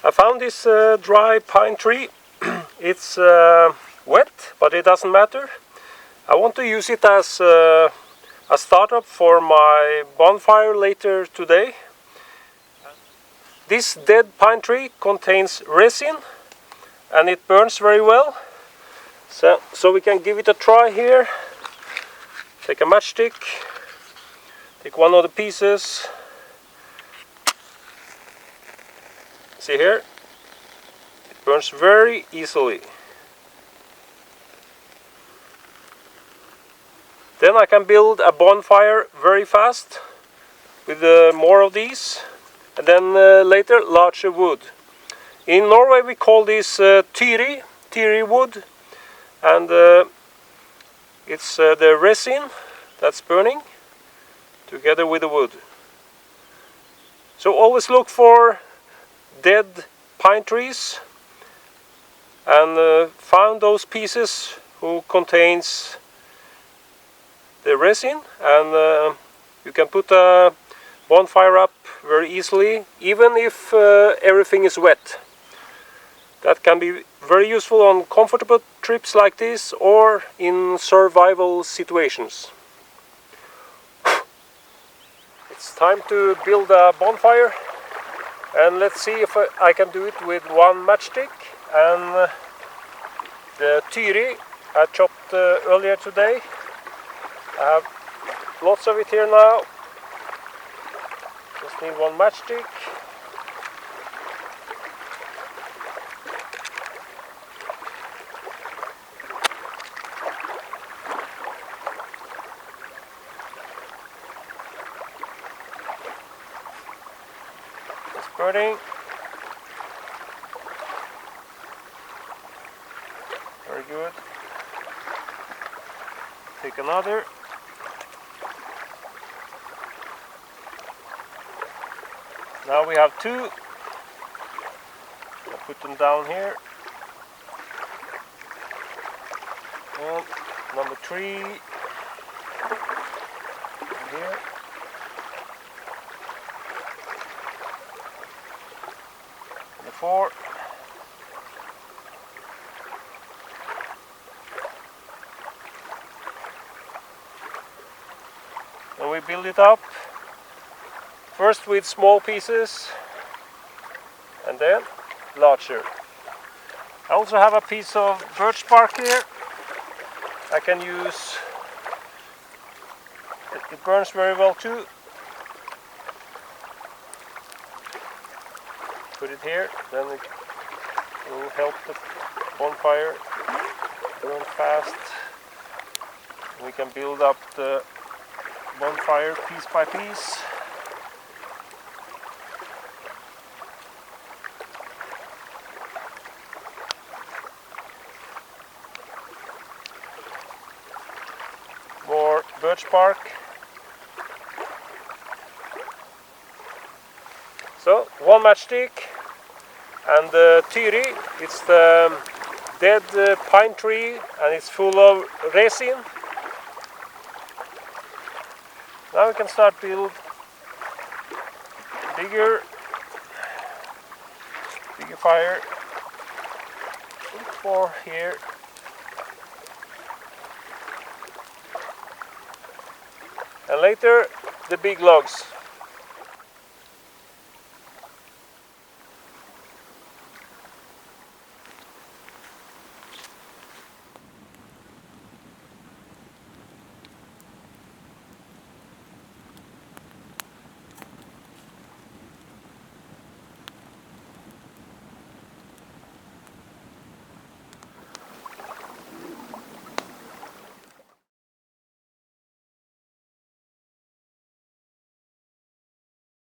I found this dry pine tree. It's wet, but it doesn't matter. I want to use it as a startup for my bonfire later today. This dead pine tree contains resin and it burns very well. So we can give it a try here. Take a matchstick, take one of the pieces. See here, it burns very easily. Then I can build a bonfire very fast with more of these, and then later larger wood. In Norway we call this tyri wood, and it's the resin that's burning together with the wood. So always look for dead pine trees and find those pieces who contains the resin, and you can put a bonfire up very easily, even if everything is wet. That can be very useful on comfortable trips like this or in survival situations. It's time to build a bonfire, and let's see if I can do it with one matchstick and the tyri I chopped earlier today. I have lots of it here now. Just need one matchstick. It's burning. Very good. Take another. Now we have two. I'll put them down here. And number 3 here. Number 4. And we build it up. First with small pieces and then larger. I also have a piece of birch bark here. I can use, it burns very well too. Put it here, then it will help the bonfire burn fast. We can build up the bonfire piece by piece. More birch bark. So one matchstick and the tyri, it's the dead pine tree and it's full of resin. Now we can start build bigger fire. More here. And later the big logs.